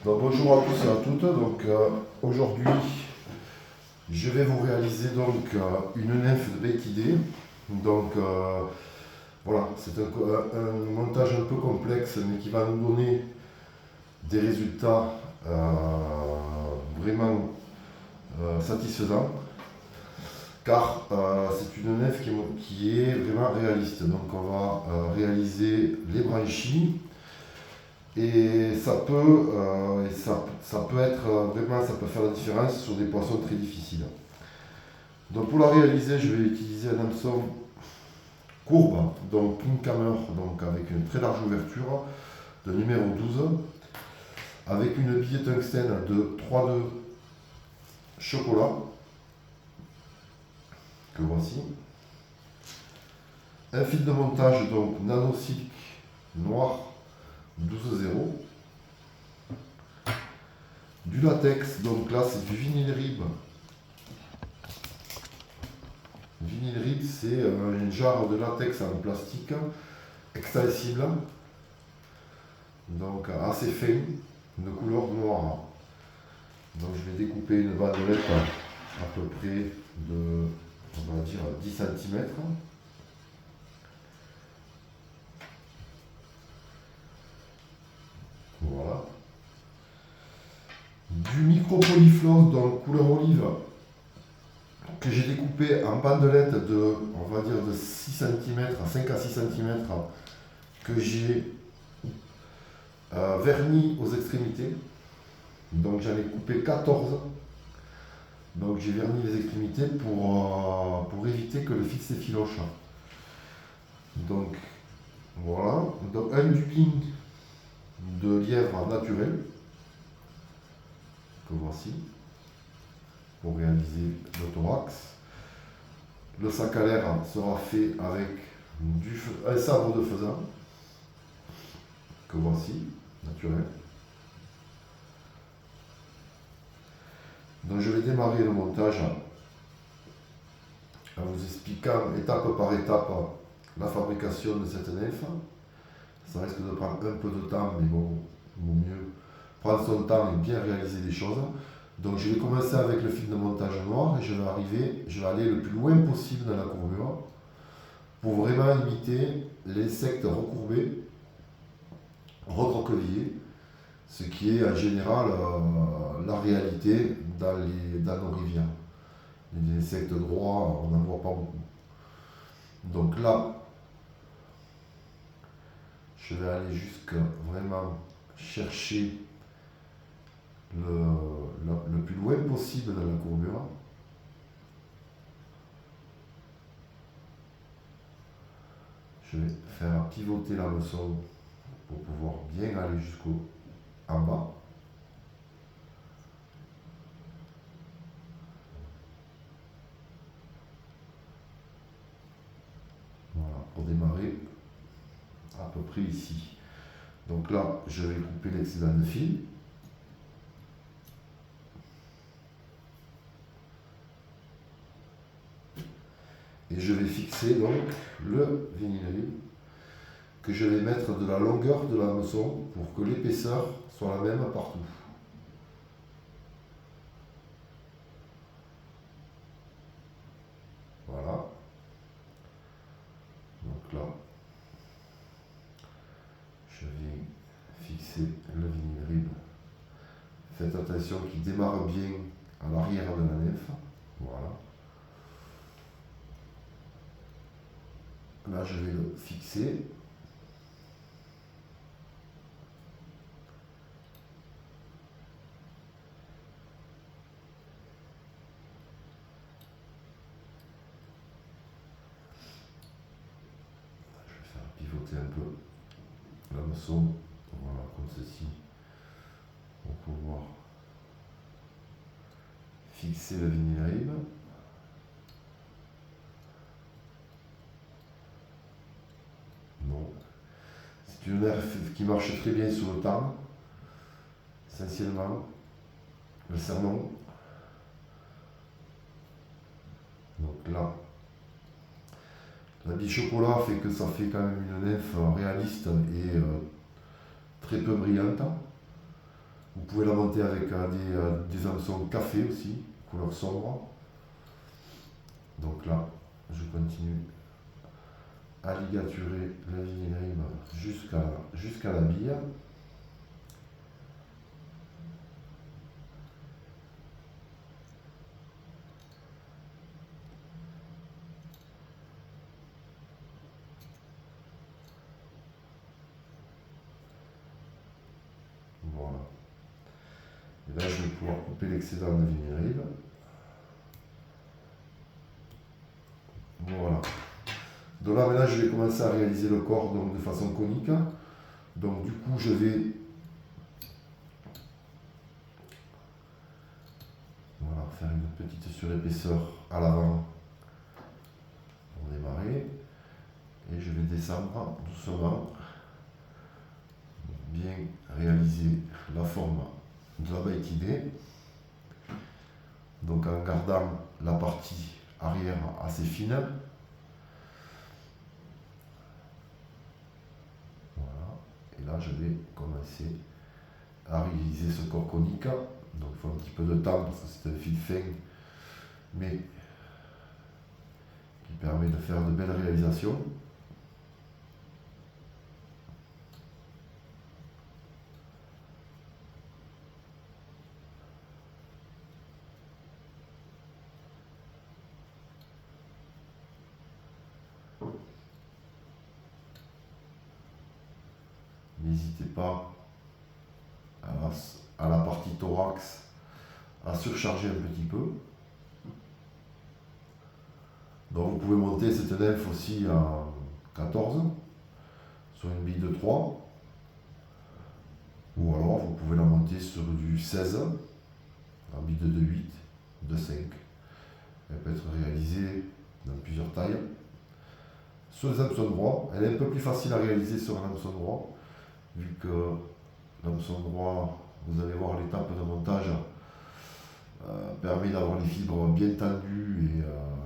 Donc, bonjour à tous et à toutes. Aujourd'hui, je vais vous réaliser une nymphe de Béquidé. Voilà, c'est un montage un peu complexe, mais qui va nous donner des résultats vraiment satisfaisants, car c'est une nymphe qui est vraiment réaliste. Donc, on va réaliser les branchies. Et ça peut être vraiment, ça peut faire la différence sur des poissons très difficiles. Donc pour la réaliser, je vais utiliser un hameçon courbe, donc Kinghammer, donc avec une très large ouverture, de numéro 12, avec une bille tungstène de 3,2 chocolat, que voici. Un fil de montage, donc Nano Silk noir 12,0. Du latex, donc là c'est du vinyle rib. Vinyle rib, c'est un genre de latex en plastique extensible, donc assez fin, de couleur noire. Donc je vais découper une bandelette à peu près de, on va dire, 10 cm. Voilà. Du micro-polyfloss, donc couleur olive, que j'ai découpé en bandelettes de, on va dire, de 6 cm, 5 à 6 cm, que j'ai verni aux extrémités. Donc j'en ai coupé 14. Donc j'ai verni les extrémités pour éviter que le fil s'effiloche. Donc voilà. Donc un duping de lièvre naturel, que voici, pour réaliser le thorax. Le sac à l'air sera fait avec un sabre de faisan, que voici, naturel. Donc je vais démarrer le montage en vous expliquant étape par étape la fabrication de cette nymphe. Ça risque de prendre un peu de temps, mais bon, il vaut mieux prendre son temps et bien réaliser les choses. Donc je vais commencer avec le fil de montage noir et je vais aller le plus loin possible dans la courbure pour vraiment imiter l'insecte recourbé, recroquevillé, ce qui est en général la réalité dans nos rivières. Les insectes droits, on n'en voit pas beaucoup. Donc là, je vais aller jusqu'à vraiment chercher le plus loin possible dans la courbure. Je vais faire pivoter l'hameçon pour pouvoir bien aller jusqu'en bas. Voilà, pour démarrer à peu près ici. Donc là, je vais couper l'excédent de fil. Et je vais fixer donc le vinyle que je vais mettre de la longueur de l'hameçon pour que l'épaisseur soit la même partout. Voilà. Donc là, je vais fixer le vinyle rib. Faites attention qu'il démarre bien à l'arrière de la nymphe. Voilà. Là, je vais le fixer. Je vais faire pivoter un peu l'hameçon. Voilà, comme ceci. Pour pouvoir fixer le vinyle rib. Non. C'est une nymphe qui marche très bien sur le temps. Essentiellement, le sermon. Donc là, la bille chocolat fait que ça fait quand même une nymphe réaliste et très peu brillante. Vous pouvez la monter avec des hameçons café aussi, couleur sombre. Donc là, je continue à ligaturer le vinyle jusqu'à la bille. Voilà. Et là, je vais pouvoir couper l'excédent de vinyle. Voilà. Donc là, maintenant, je vais commencer à réaliser le corps donc, de façon conique. Donc du coup, je vais faire une petite surépaisseur à l'avant pour démarrer. Et je vais descendre doucement, bien réaliser la forme de la bête idée. Donc en gardant la partie arrière assez fine. Voilà. Et là, je vais commencer à réaliser ce corps conique. Donc il faut un petit peu de temps parce que c'est un fil fin, mais qui permet de faire de belles réalisations. N'hésitez pas à la partie thorax à surcharger un petit peu. Donc vous pouvez monter cette nef aussi à 14 sur une bille de 3, ou alors vous pouvez la monter sur du 16 en bille de 2,8, de 5. Elle peut être réalisée dans plusieurs tailles. Sur les hameçons droits, elle est un peu plus facile à réaliser sur un hameçon droit, vu que l'hameçon droit, vous allez voir l'étape de montage permet d'avoir les fibres bien tendues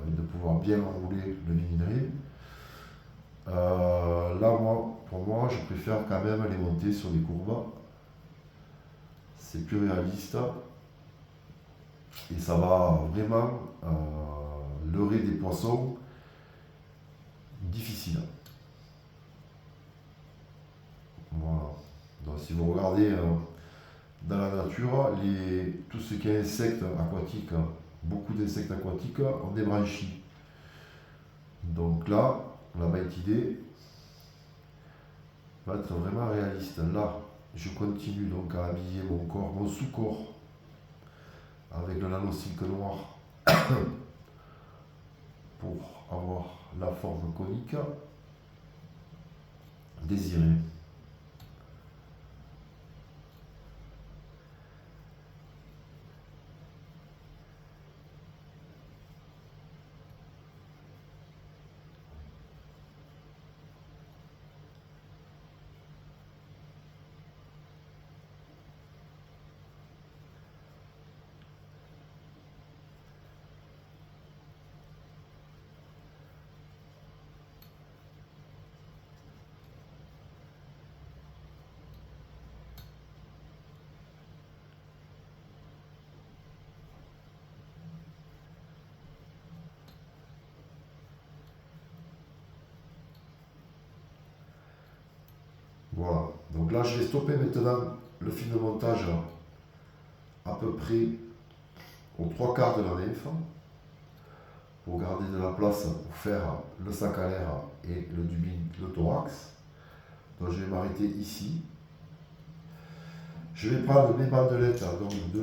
et de pouvoir bien enrouler le vinyle. Là, pour moi, je préfère quand même les monter sur des courbes. C'est plus réaliste et ça va vraiment leurrer des poissons difficiles. Voilà. Donc, si vous regardez dans la nature, tout ce qui est insectes aquatiques, beaucoup d'insectes aquatiques ont des branchies. Donc là, la bête idée va être vraiment réaliste. Là, je continue donc à habiller mon corps, mon sous-corps, avec le nano silk noir pour avoir la forme conique désirée. Voilà, donc là je vais stopper maintenant le fil de montage à peu près aux 3/4 de la nef pour garder de la place pour faire le sac à l'air et le dubin, le thorax. Donc je vais m'arrêter ici. Je vais prendre mes bandelettes donc de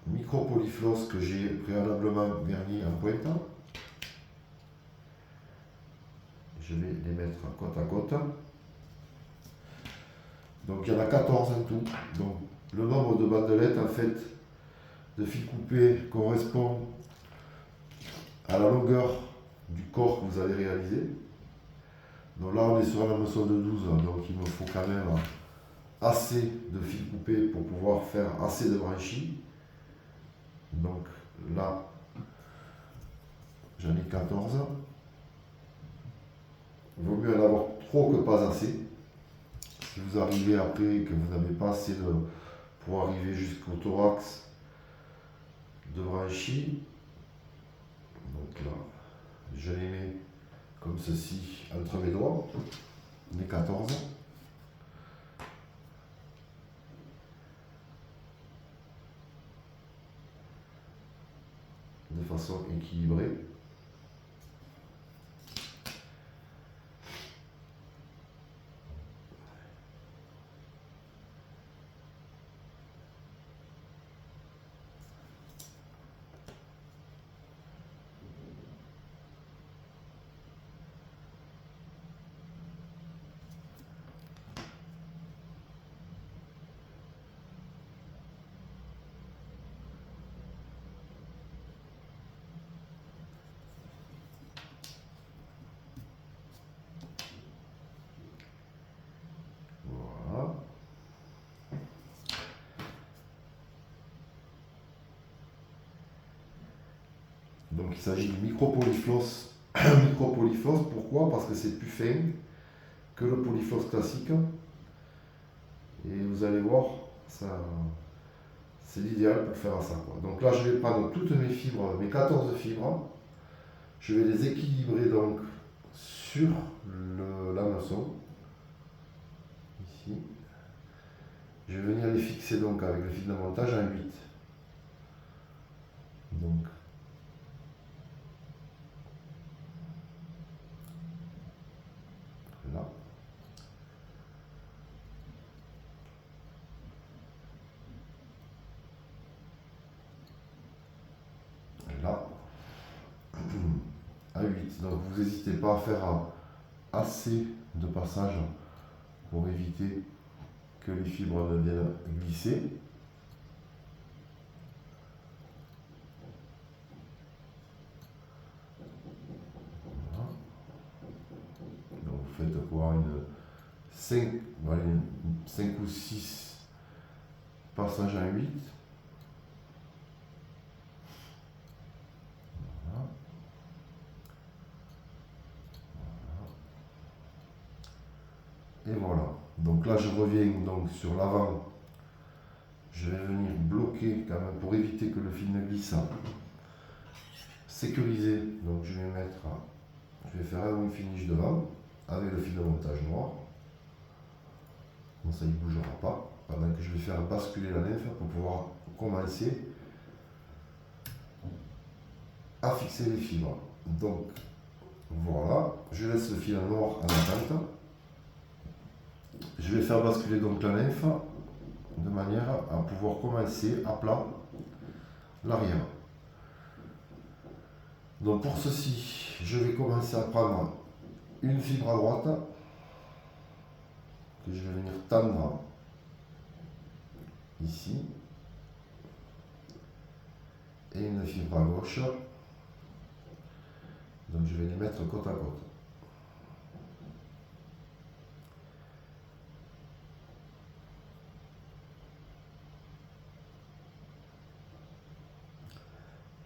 micro polyfloss que j'ai préalablement verni en pointe. Je vais les mettre côte à côte. Donc il y en a 14 en tout. Donc le nombre de bandelettes en fait de fil coupé correspond à la longueur du corps que vous allez réaliser. Donc là on est sur un hameçon de 12, donc il me faut quand même assez de fil coupé pour pouvoir faire assez de branchies. Donc là j'en ai 14. Il vaut mieux en avoir trop que pas assez. Si vous arrivez après que vous n'avez pas assez pour arriver jusqu'au thorax de branchie. Donc là, je les mets comme ceci entre mes doigts, les 14. De façon équilibrée. Voilà. Donc il s'agit du micro-polyfloss. Micro-polyfloss, pourquoi? Parce que c'est plus fin que le polyfloss classique. Et vous allez voir, ça, c'est l'idéal pour faire ça, quoi. Donc là, je vais prendre toutes mes fibres, mes 14 fibres. Je vais les équilibrer donc sur l'hameçon. Ici. Je vais venir les fixer donc avec le fil de montage en 8. Donc là. Là. À 8. Donc vous n'hésitez pas à faire assez de passages pour éviter que les fibres ne viennent glisser. Voilà. Donc vous faites quoi, une 5 ou 6 passages en 8. Voilà. Et voilà. Donc là je reviens donc sur l'avant. Je vais venir bloquer quand même pour éviter que le fil ne glisse. Sécuriser. Donc je vais faire un wing finish devant avec le fil de montage noir. Comme ça il ne bougera pas. Pendant que je vais faire basculer la nymphe pour pouvoir commencer à fixer les fibres. Donc voilà, je laisse le fil noir en attente. Je vais faire basculer donc la nymphe de manière à pouvoir commencer à plat l'arrière. Donc pour ceci, je vais commencer à prendre une fibre à droite que je vais venir tendre ici et une fibre à gauche. Donc je vais les mettre côte à côte.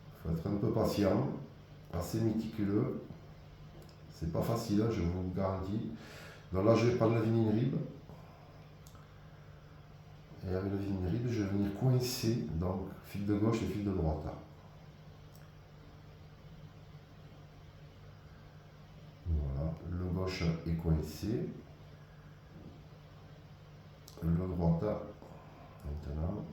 Il faut être un peu patient, assez méticuleux. C'est pas facile, je vous le garantis. Donc là je vais prendre le vinyle rib. Et avec le vinyle rib, je vais venir coincer donc fil de gauche et fil de droite. Voilà, le gauche est coincé. Le droite maintenant.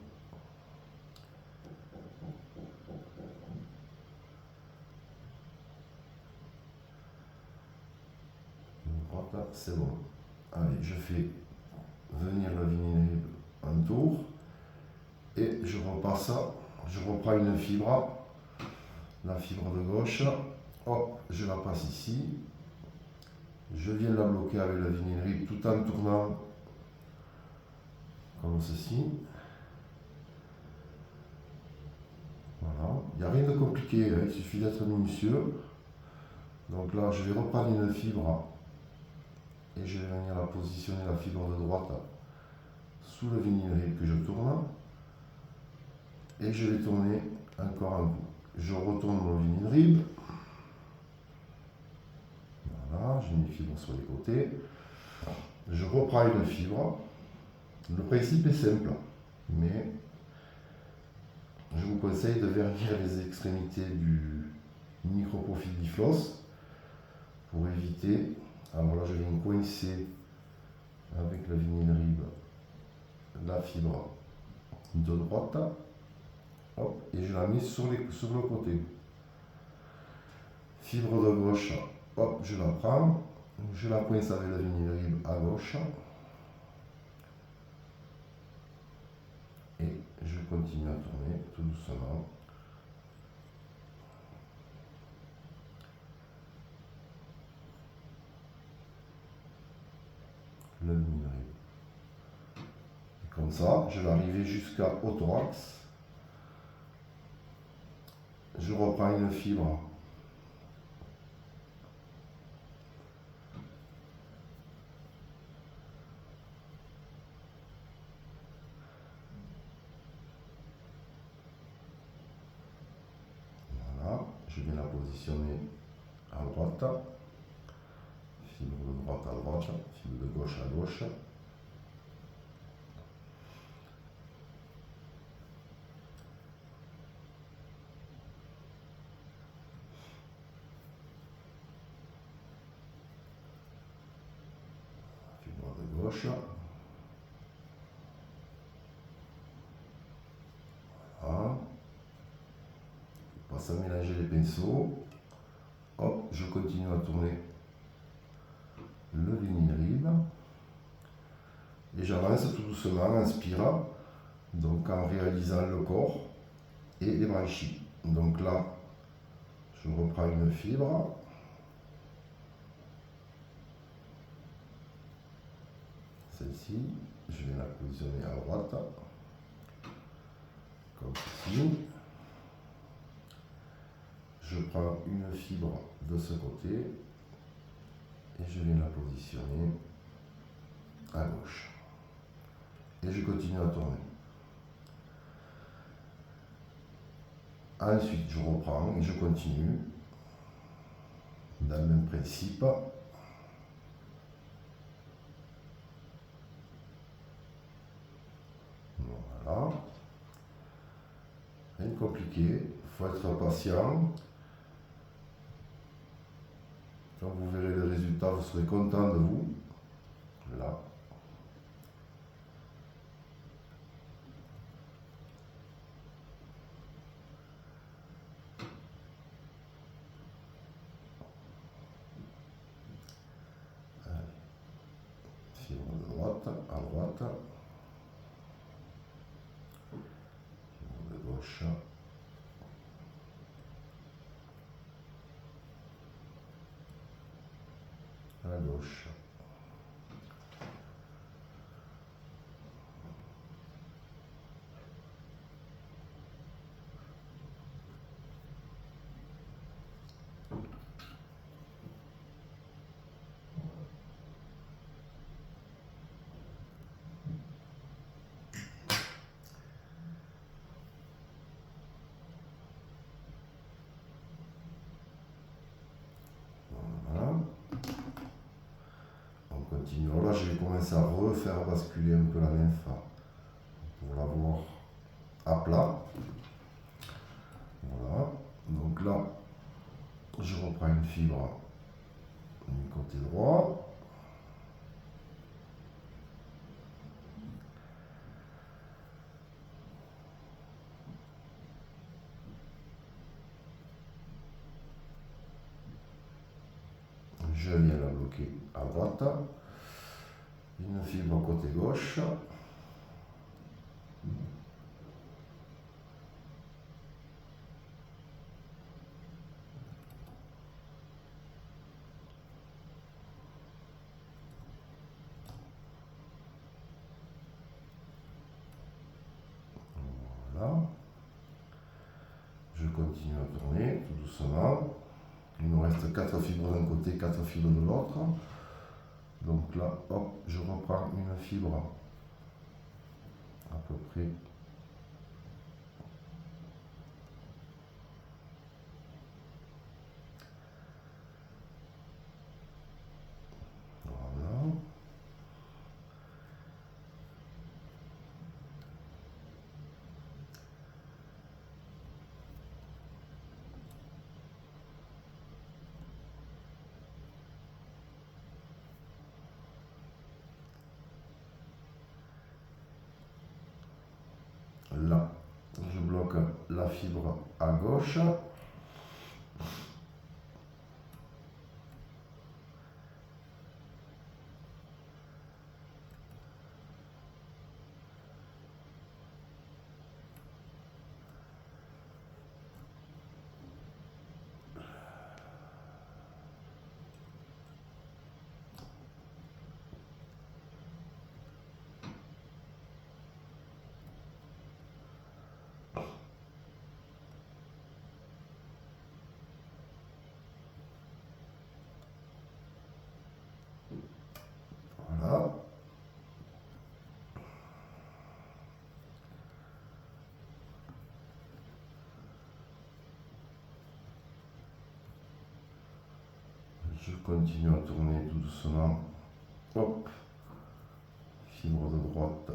Le droite, c'est bon. Allez, je fais venir le vinyle un tour et je repasse, je reprends une fibre, la fibre de gauche, hop, je la passe ici, je viens la bloquer avec le vinyle rib tout en tournant comme ceci. Voilà, il n'y a rien de compliqué, hein, il suffit d'être minutieux. Donc là, je vais reprendre une fibre et je vais venir la positionner, la fibre de droite, sous le vinyle rib que je tourne. Et je vais tourner encore un coup. Je retourne mon vinyle rib. Voilà, j'ai mes fibres sur les côtés. Je reprends une fibre. Le principe est simple. mais je vous conseille de vernir les extrémités du micro-profil d'Iflos pour éviter. Alors là, je viens coincer avec la vinyle rib la fibre de droite, hop, et je la mets sur le côté. Fibre de gauche, hop, je la prends, je la coince avec la vinyle rib à gauche, et je continue à tourner tout doucement. Le vinyle rib. Et comme ça, je vais arriver jusqu'au thorax. Je reprends une fibre. Voilà, je viens la positionner à droite, fibre de droite à droite, fibre de gauche à gauche. Fibre de gauche. Voilà. On passe à mélanger les pinceaux. Hop, je continue à tourner le vinyle rib. Et j'avance tout doucement en spirale, donc en réalisant le corps et les branchies. Donc là, je reprends une fibre. Celle-ci, je vais la positionner à droite, comme ceci. Je prends une fibre de ce côté et je viens la positionner à gauche. Et je continue à tourner. Ensuite, je reprends et je continue dans le même principe. Voilà. Rien de compliqué, il faut être patient. Quand vous verrez le résultat, vous serez content de vous. Là. Fibre de droite à droite. Fibre de gauche à gauche. Voilà. On continue. Alors là, je vais commencer à refaire basculer un peu la nymphe pour l'avoir à plat. Voilà. Donc là, je reprends une fibre du côté droit. Je viens la bloquer à droite. Une fibre côté gauche. Voilà. Je continue à tourner tout doucement. Il me reste 4 fibres d'un côté, 4 fibres de l'autre. Donc là, hop, je reprends une fibre à peu près. Voilà. là. Je bloque la fibre à gauche. Voilà. Je continue à tourner tout doucement. Hop. Fibre de droite.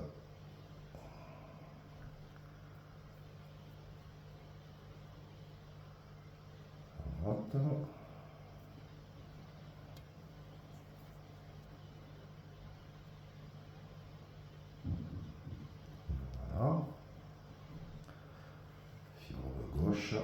Droite. Voilà. Fibre de gauche.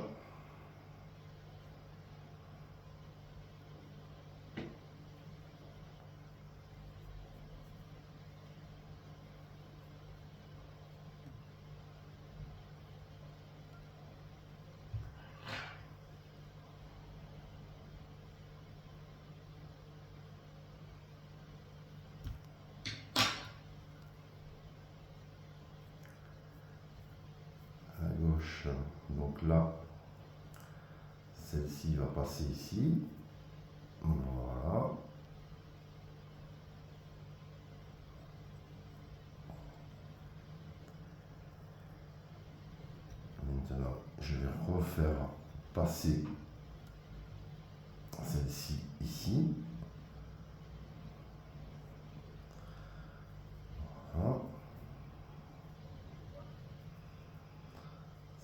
Gauche, donc là, celle-ci va passer ici, voilà. Maintenant, je vais refaire passer celle-ci ici, voilà.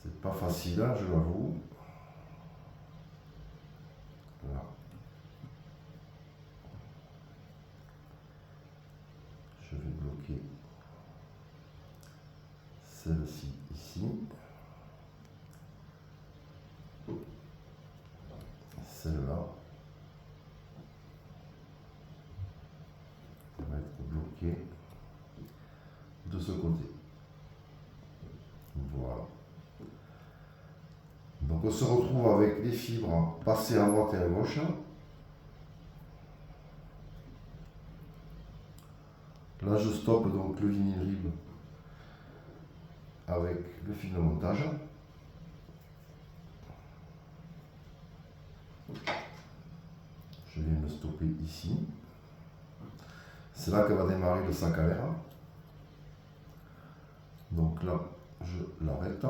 C'est pas facile, hein, je l'avoue. Là. Je vais bloquer celle-ci ici. Celle-là va être bloquée de ce côté. Voilà. Donc on se retrouve avec les fibres passées à droite et à gauche. Là je stoppe donc le vinyle rib avec le fil de montage. Je viens de stopper ici. C'est là que va démarrer le sac à l'air. Donc là je l'arrête.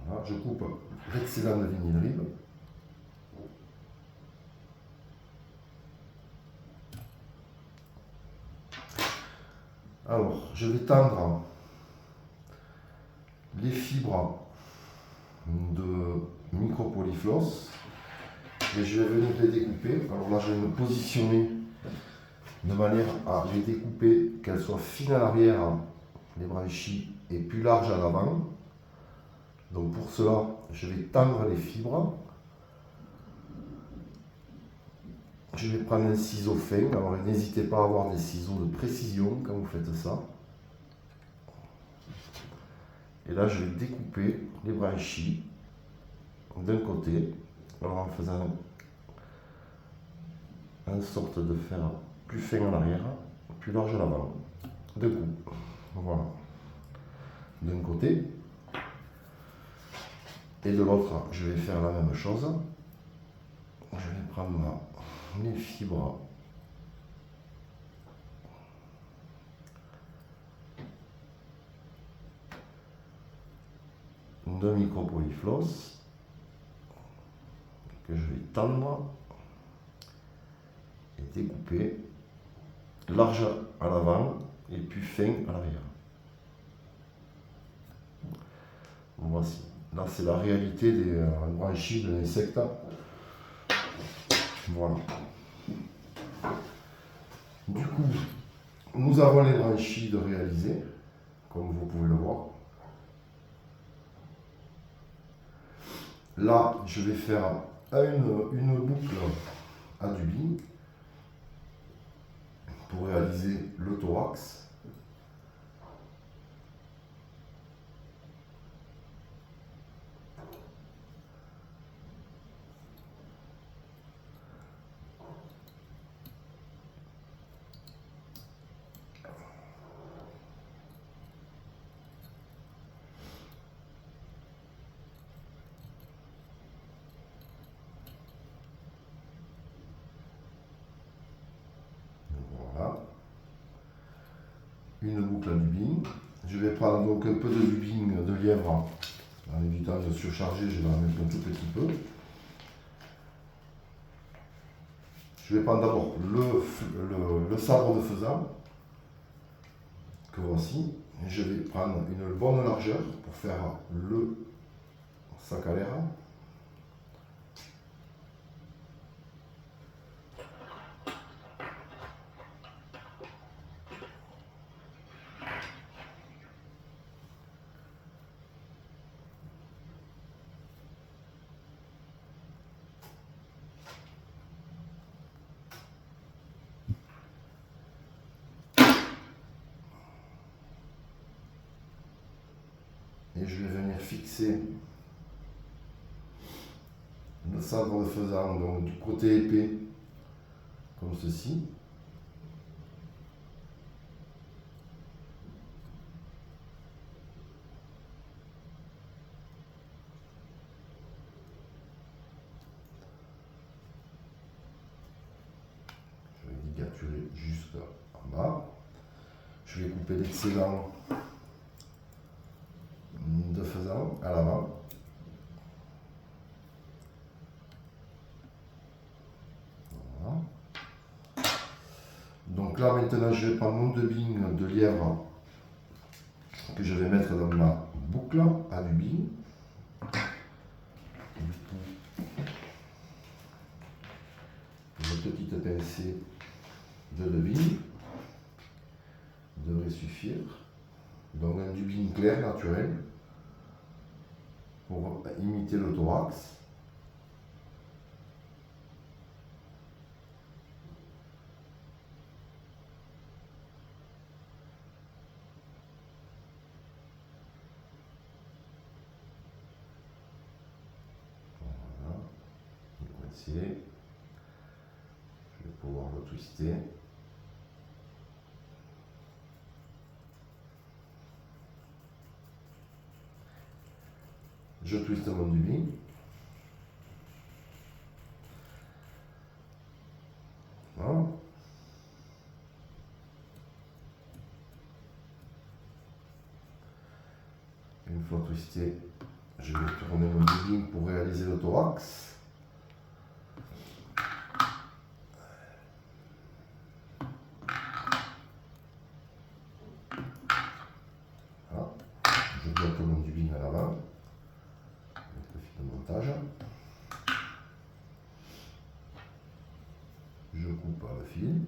Voilà, je coupe l'excédent de vinyle rib. Alors, je vais tendre les fibres de micro-polyfloss et je vais venir les découper. Alors là, je vais me positionner de manière à les découper, qu'elles soient fines à l'arrière, les branchies, et plus larges à l'avant. Donc pour cela, je vais tendre les fibres. Je vais prendre un ciseau fin. Alors n'hésitez pas à avoir des ciseaux de précision quand vous faites ça. Et là, je vais découper les branchies d'un côté, alors en faisant en sorte de faire plus fin en arrière, plus large à l'avant. Deux coups. Voilà. D'un côté. Et de l'autre, je vais faire la même chose. Je vais prendre mes fibres de micro-polyfloss que je vais tendre et découper large à l'avant et plus fin à l'arrière. Voici. Là, c'est la réalité des branchies de l'insecte. Voilà. Du coup, nous avons les branchies de réaliser, comme vous pouvez le voir. Là, je vais faire une boucle à dubbing pour réaliser le thorax. Voilà. Une boucle à dubbing. Je vais prendre donc un peu de dubbing de lièvre en évitant de surcharger, je vais en mettre un tout petit peu. Je vais prendre d'abord le sabre de faisan que voici. Et je vais prendre une bonne largeur pour faire le sac à l'air. Et je vais venir fixer le sabre de faisan donc du côté épais comme ceci. Je vais ligaturer jusqu'en bas. Je vais couper l'excédent de faisan à l'avant. Voilà. Donc là maintenant je vais prendre mon dubbing de lièvre que je vais mettre dans ma boucle à dubbing. Une petite pincée de dubbing devrait suffire. Donc un dubbing clair, naturel, pour imiter le thorax. Voilà, je vais pouvoir le twister. Je twiste mon dubbing. Voilà. Une fois twisté, je vais tourner mon dubbing pour réaliser le thorax. Voilà. Je bloque mon dubbing à l'avant avec le fil de montage. Je coupe le fil.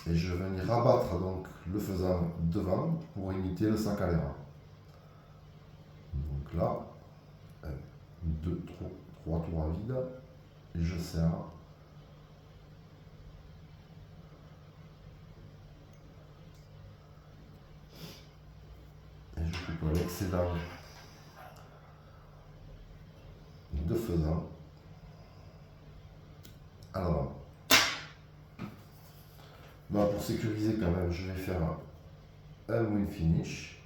Et je vais venir rabattre donc le faisan devant pour imiter le sac à l'air. Donc là, 1, 2, 3 tours à vide et je serre. Et je coupe l'excédent de faisan à l'avant. Bon, pour sécuriser quand même, je vais faire un wing finish.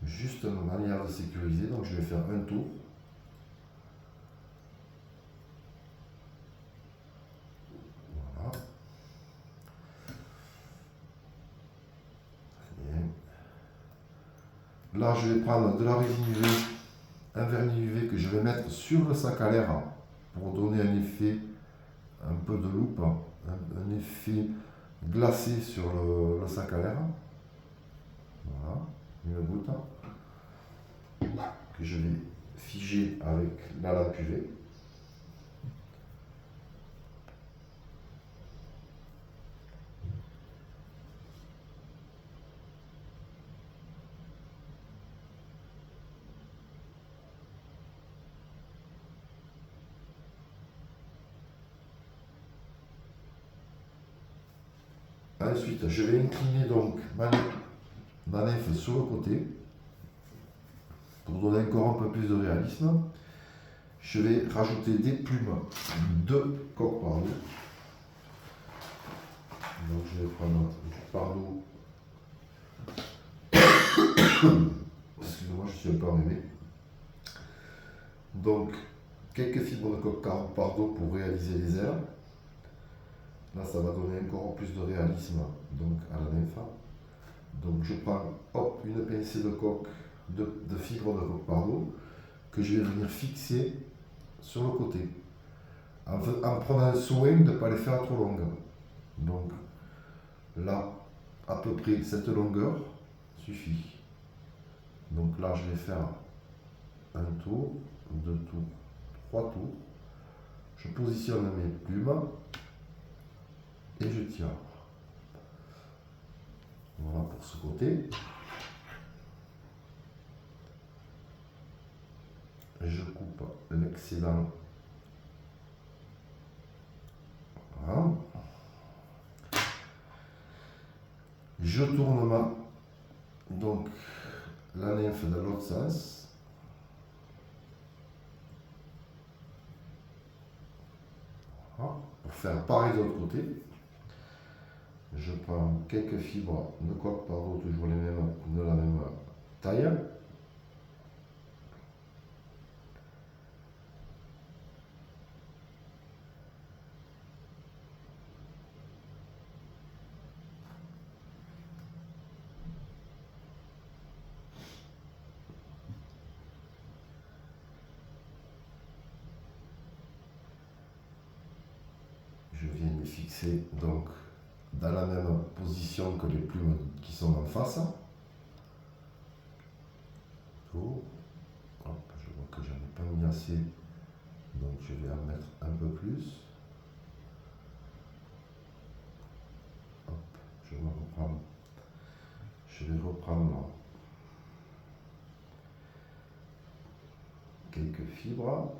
Juste une manière de sécuriser, donc je vais faire un tour. Voilà. Très bien. Là, je vais prendre de la résine UV, un vernis UV que je vais mettre sur le sac à l'air pour donner un effet un peu de loupe, un effet glacé sur le sac à l'air. Voilà, une goutte que je vais figer avec la lampe UV. Ensuite, je vais incliner donc ma nymphe sur le côté pour donner encore un peu plus de réalisme. Je vais rajouter des plumes de coq pardot. Donc je vais prendre du pardot. Excusez-moi, je suis un peu enrhumé. Donc quelques fibres de coq pardot pour réaliser les ailes. Là, ça va donner encore plus de réalisme donc, à la nymphe. Donc je prends hop, une pincée de coque, de fibres de coq pardot que je vais venir fixer sur le côté en prenant soin de ne pas les faire trop longues. Donc là, à peu près cette longueur suffit. Donc là, je vais faire un tour, deux tours, trois tours. Je positionne mes plumes et je tire. Voilà pour ce côté. Je coupe l'excédent. Voilà. Je tourne donc la nymphe dans l'autre sens. Voilà. Pour faire pareil de l'autre côté. Je prends quelques fibres de coq pardot, toujours les mêmes, de la même taille. Je viens les fixer donc dans la même position que les plumes qui sont en face. Oh. Hop, je vois que j'en ai pas mis assez, donc je vais en mettre un peu plus. Hop, je vais reprendre quelques fibres.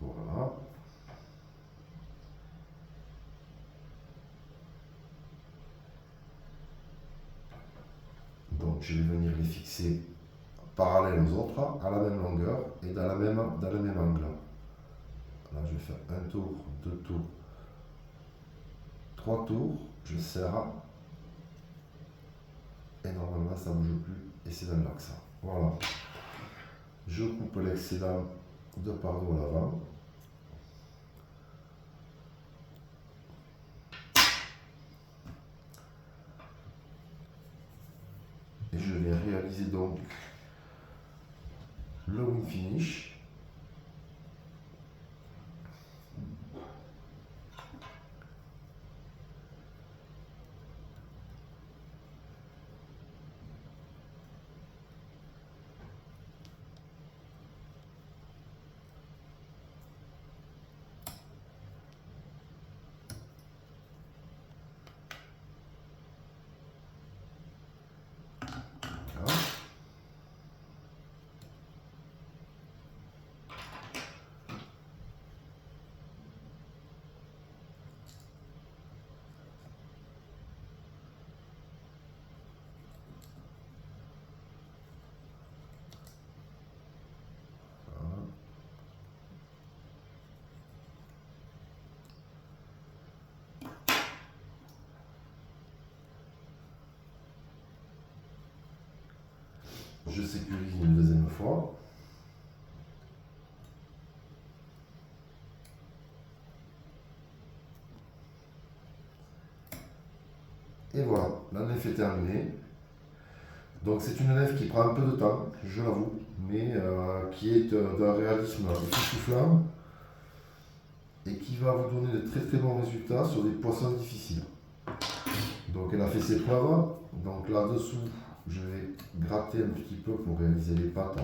Voilà. Donc je vais venir les fixer parallèles aux autres, à la même longueur et dans le même angle. Là je vais faire un tour, deux tours, trois tours, je serre et normalement ça ne bouge plus et c'est dans l'axe. Voilà. Je coupe l'excédent de pardot à l'avant. Et je vais réaliser donc le wing finish. Je sécurise une deuxième fois. Et Et voilà, la nef est terminée. Donc c'est une nef qui prend un peu de temps, je l'avoue, mais qui est d'un réalisme époustouflant et qui va vous donner de très très bons résultats sur des poissons difficiles. Donc elle a fait ses preuves. Donc là-dessous, je vais gratter un petit peu pour réaliser les pattes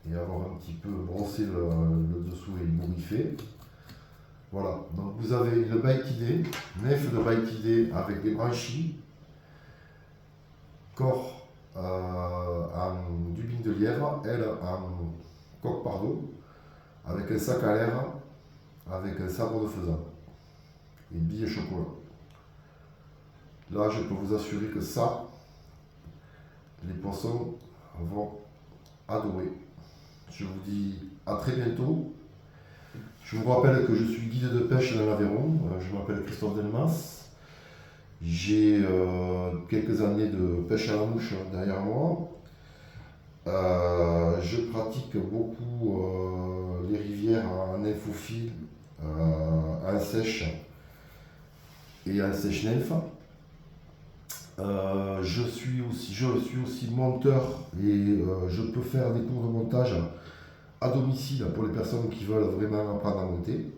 et avoir un petit peu brossé le dessous et ébouriffé. Voilà, donc vous avez une baïkidée, nef de baïkidée avec des branchies, corps en dubine de lièvre, elle en coque pardot, avec un sac à l'air, avec un sabre de faisan et billes chocolat. Là, je peux vous assurer que ça, les poissons vont adorer. Je vous dis à très bientôt. Je vous rappelle que je suis guide de pêche dans l'Aveyron. Je m'appelle Christophe Delmas. J'ai quelques années de pêche à la mouche derrière moi. Je pratique beaucoup les rivières en infophile, en sèche et en sèche-nymphe. Je suis aussi monteur et je peux faire des cours de montage à domicile pour les personnes qui veulent vraiment apprendre à monter.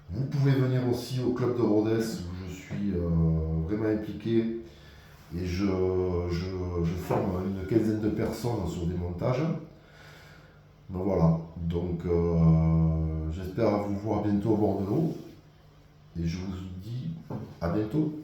Vous pouvez venir aussi au club de Rodez où je suis vraiment impliqué et je forme une quinzaine de personnes sur des montages. Donc voilà, donc j'espère vous voir bientôt au bord de l'eau et je vous dis à bientôt.